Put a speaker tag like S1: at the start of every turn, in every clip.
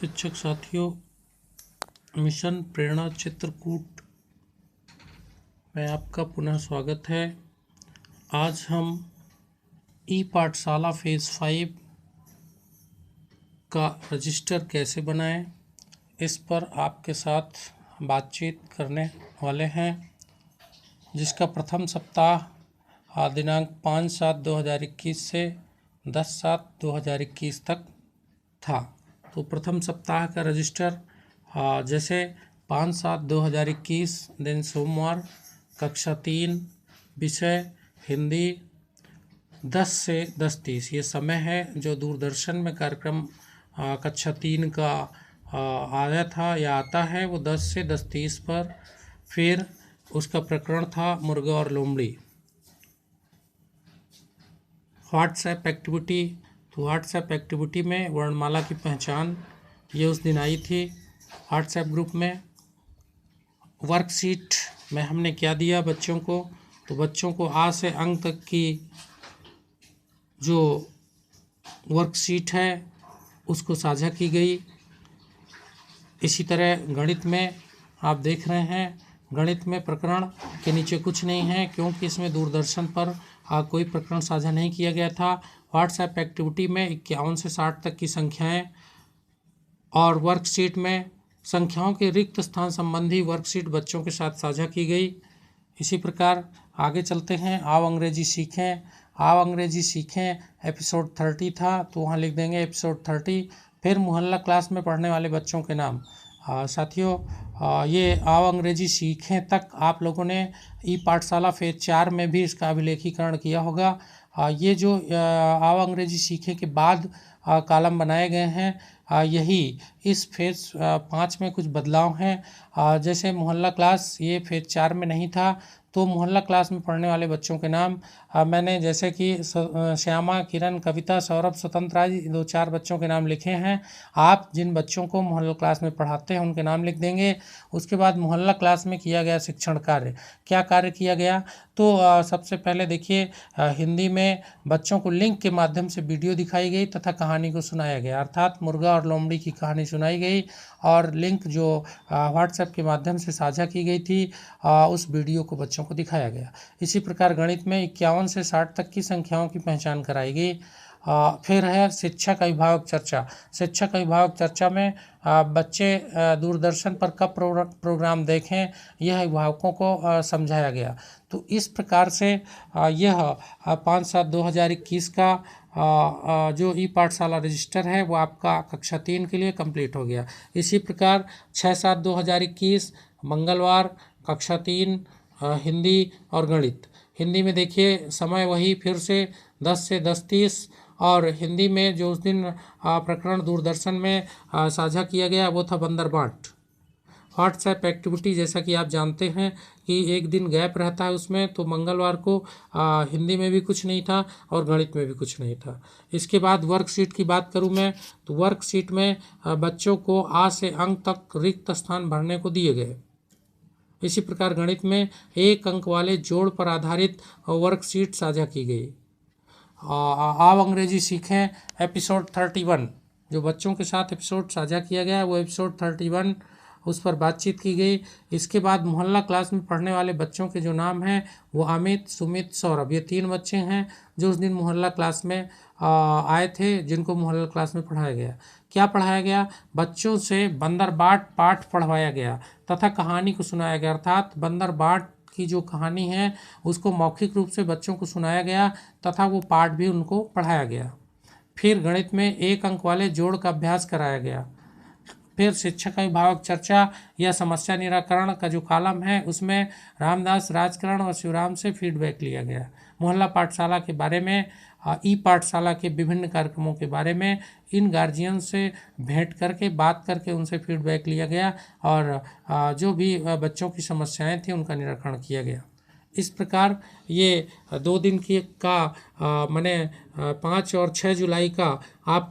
S1: शिक्षक साथियों, मिशन प्रेरणा चित्रकूट में आपका पुनः स्वागत है। आज हम ई पाठशाला फेज़ 5 का रजिस्टर कैसे बनाएं, इस पर आपके साथ बातचीत करने वाले हैं, जिसका प्रथम सप्ताह दिनांक 5/7/2021 से 10/7/2021 तक था। तो प्रथम सप्ताह का रजिस्टर जैसे 5/7/2021 दिन सोमवार, कक्षा 3, विषय हिंदी, 10 से 10:30 ये समय है। जो दूरदर्शन में कार्यक्रम कक्षा 3 का आया था या आता है वो 10 से 10:30 पर। फिर उसका प्रकरण था मुर्गा और लोमड़ी। व्हाट्सएप एक्टिविटी, तो व्हाट्सएप एक्टिविटी में वर्णमाला की पहचान ये उस दिन आई थी। व्हाट्सएप ग्रुप में वर्कशीट में हमने क्या दिया बच्चों को, तो बच्चों को आ से अंक तक की जो वर्कशीट है उसको साझा की गई। इसी तरह गणित में आप देख रहे हैं, गणित में प्रकरण के नीचे कुछ नहीं है, क्योंकि इसमें दूरदर्शन पर कोई प्रकरण साझा नहीं किया गया था। व्हाट्सएप एक्टिविटी में 51 से 60 तक की संख्याएं और वर्कशीट में संख्याओं के रिक्त स्थान संबंधी वर्कशीट बच्चों के साथ साझा की गई। इसी प्रकार आगे चलते हैं। आओ अंग्रेजी सीखें, आओ अंग्रेजी सीखें एपिसोड 30 था, तो वहाँ लिख देंगे एपिसोड 30। फिर मोहल्ला क्लास में पढ़ने वाले बच्चों के नाम। साथियों, ये आओ अंग्रेजी सीखें तक आप लोगों ने ई पाठशाला फेज 4 में भी इसका अभिलेखीकरण किया होगा। ये जो आओ अंग्रेजी सीखें के बाद कॉलम बनाए गए हैं, यही इस फेज 5 में कुछ बदलाव हैं। जैसे मोहल्ला क्लास ये फेज 4 में नहीं था, तो मोहल्ला क्लास में पढ़ने वाले बच्चों के नाम मैंने जैसे कि श्यामा, किरण, कविता, सौरभ, स्वतंत्र आदि 2-4 बच्चों के नाम लिखे हैं। आप जिन बच्चों को मोहल्ला क्लास में पढ़ाते हैं उनके नाम लिख देंगे। उसके बाद मोहल्ला क्लास में किया गया शिक्षण कार्य, क्या कार्य किया गया, तो सबसे पहले देखिए, हिंदी में बच्चों को लिंक के माध्यम से वीडियो दिखाई गई तथा कहानी को सुनाया गया, अर्थात मुर्गा और लोमड़ी की कहानी सुनाई गई और लिंक जो व्हाट्सएप के माध्यम से साझा की गई थी उस वीडियो को बच्चों को दिखाया गया। इसी प्रकार गणित में 51 से 60 तक की संख्याओं की पहचान कराई गई। फिर है शिक्षक अभिभावक चर्चा। शिक्षक अभिभावक चर्चा में बच्चे दूरदर्शन पर कब प्रोग्राम देखें, यह अभिभावकों को समझाया गया। तो इस प्रकार से यह 5/7/2021 का जो ई पाठशाला रजिस्टर है वो आपका कक्षा 3 के लिए कंप्लीट हो गया। इसी प्रकार 6/7/2021 मंगलवार, कक्षा 3 हिंदी और गणित। हिंदी में देखिए समय वही फिर से 10 से 10:30, और हिंदी में जो उस दिन प्रकरण दूरदर्शन में साझा किया गया वो था बंदरबाट। व्हाट्सएप एक्टिविटी जैसा कि आप जानते हैं कि एक दिन गैप रहता है उसमें, तो मंगलवार को हिंदी में भी कुछ नहीं था और गणित में भी कुछ नहीं था। इसके बाद वर्कशीट की बात करूं मैं, तो वर्कशीट में बच्चों को आ से अंक तक रिक्त स्थान भरने को दिए गए। इसी प्रकार गणित में 1 अंक वाले जोड़ पर आधारित वर्कशीट साझा की गई। आओ अंग्रेजी सीखें एपिसोड 31, जो बच्चों के साथ एपिसोड साझा किया गया वो एपिसोड 31, उस पर बातचीत की गई। इसके बाद मोहल्ला क्लास में पढ़ने वाले बच्चों के जो नाम हैं वो अमित, सुमित, सौरभ, ये 3 बच्चे हैं जो उस दिन मोहल्ला क्लास में आए थे, जिनको मोहल्ला क्लास में पढ़ाया गया। क्या पढ़ाया गया? बच्चों से बंदरबाट पाठ पढ़वाया गया तथा कहानी को सुनाया गया, अर्थात बंदरबाट की जो कहानी है उसको मौखिक रूप से बच्चों को सुनाया गया तथा वो पाठ भी उनको पढ़ाया गया। फिर गणित में 1 अंक वाले जोड़ का अभ्यास कराया गया। फिर शिक्षक अभिभावक चर्चा या समस्या निराकरण का जो कॉलम है उसमें रामदास, राजकरण और शिवराम से फीडबैक लिया गया। मोहल्ला पाठशाला के बारे में, ई पाठशाला के विभिन्न कार्यक्रमों के बारे में इन गार्जियन से भेंट करके बात करके उनसे फीडबैक लिया गया और जो भी बच्चों की समस्याएं थी उनका निराकरण किया गया। इस प्रकार ये 2 दिन की मैंने 5 और 6 जुलाई का आप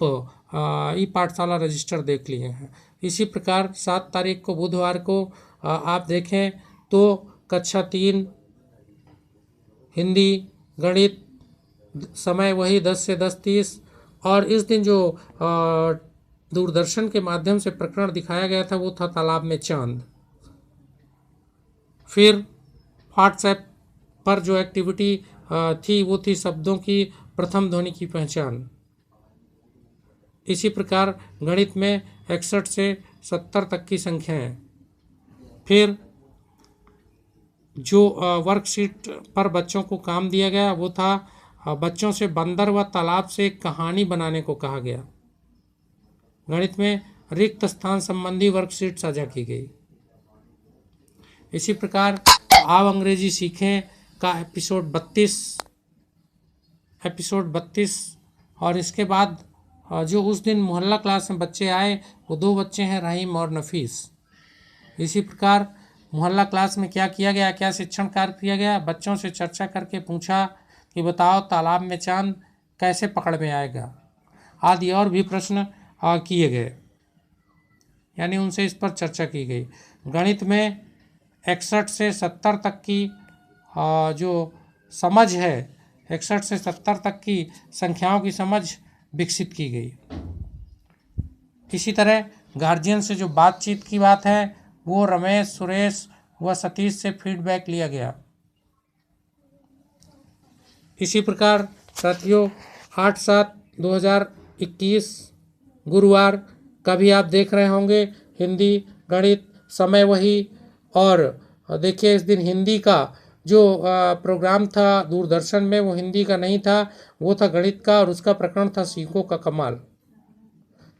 S1: ई पाठशाला रजिस्टर देख लिए हैं। इसी प्रकार 7 तारीख को बुधवार को आप देखें तो कक्षा 3 हिंदी, गणित, समय वही 10 से 10:30, और इस दिन जो दूरदर्शन के माध्यम से प्रकरण दिखाया गया था वो था तालाब में चांद। फिर व्हाट्सएप पर जो एक्टिविटी थी वो थी शब्दों की प्रथम ध्वनि की पहचान। इसी प्रकार गणित में 61 से 70 तक की संख्याएं। फिर जो वर्कशीट पर बच्चों को काम दिया गया वो था बच्चों से बंदर व तालाब से एक कहानी बनाने को कहा गया। गणित में रिक्त स्थान संबंधी वर्कशीट साझा की गई। इसी प्रकार आप अंग्रेजी सीखें का एपिसोड 32 और इसके बाद जो उस दिन मोहल्ला क्लास में बच्चे आए वो 2 बच्चे हैं, रहीम और नफीस। इसी प्रकार मोहल्ला क्लास में क्या किया गया, क्या शिक्षण कार्य किया गया, बच्चों से चर्चा करके पूछा कि बताओ तालाब में चांद कैसे पकड़ में आएगा, आदि और भी प्रश्न किए गए, यानी उनसे इस पर चर्चा की गई। गणित में 61 से 70 तक की जो समझ है, 61 से 70 तक की संख्याओं की समझ विकसित की गई। इसी तरह गार्जियन से जो बातचीत की बात है वो रमेश, सुरेश व सतीश से फीडबैक लिया गया। इसी प्रकार साथियों 8/7/2021 गुरुवार का भी आप देख रहे होंगे हिंदी गणित समय वही। और देखिए इस दिन हिंदी का जो प्रोग्राम था दूरदर्शन में वो हिंदी का नहीं था, वो था गणित का और उसका प्रकरण था सीखों का कमाल।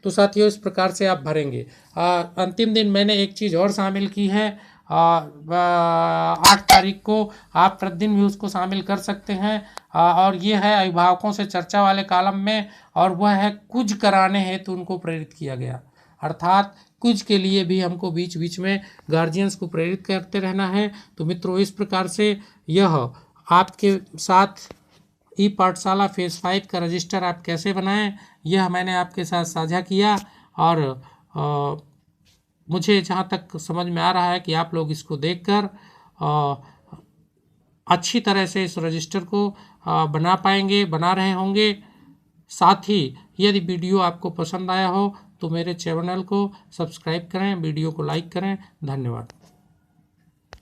S1: तो साथियों इस प्रकार से आप भरेंगे। अंतिम दिन मैंने एक चीज़ और शामिल की है, 8 तारीख को आप प्रतिदिन भी उसको शामिल कर सकते हैं। और ये है अभिभावकों से चर्चा वाले कॉलम में, और वह है कुछ कराने हेतु उनको प्रेरित किया गया। अर्थात कुछ के लिए भी हमको बीच बीच में गार्जियंस को प्रेरित करते रहना है। तो मित्रों इस प्रकार से यह आपके साथ ई पाठशाला फेज़ 5 का रजिस्टर आप कैसे बनाएं, यह मैंने आपके साथ साझा किया। और मुझे जहाँ तक समझ में आ रहा है कि आप लोग इसको देखकर अच्छी तरह से इस रजिस्टर को बना पाएंगे, बना रहे होंगे। साथ ही यदि वीडियो आपको पसंद आया हो तो मेरे चैनल को सब्सक्राइब करें, वीडियो को लाइक करें। धन्यवाद।